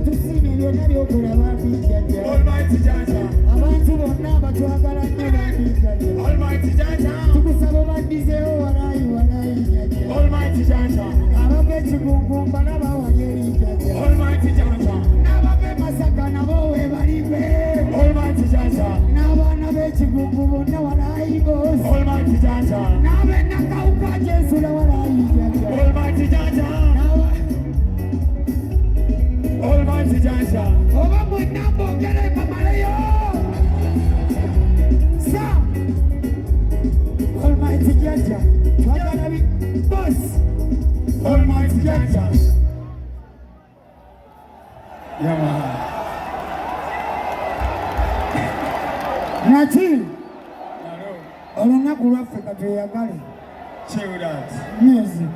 tusime byonna byokola bambijjajja abantu bonna batwagala nnyo bambijjajja tukusaba obaddizeewo walayi jjajja abava ekigungu mbalaba wali eri jjajja n'abava e Masaka nabo weebalibe n'abaana b'ekigungu bonna walayi boosi n'ab'e Nakawuka gyensula walayi jjajja oba mwenna mbogere mamaleyo sa Almighty jjajja twagala boss Almighty jjajja naki olunaku lwaffe katweyagale music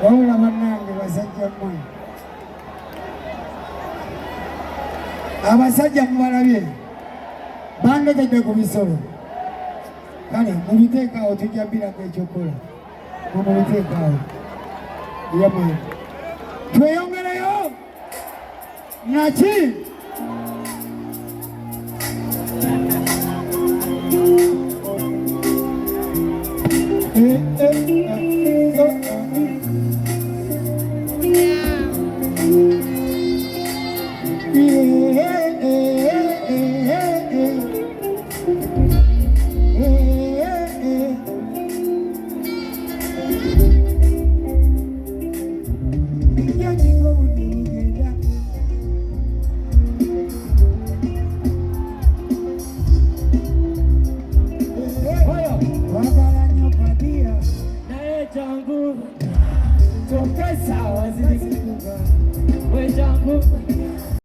wawula bannange basajja mmwe abasajja mubalabye bandekedde ku bisolo kale mubiteekaawo tujja mbirako ekyokola mubiteekaawo yamwe tweyongereyo naki Toka sawa zilikuwa wejangu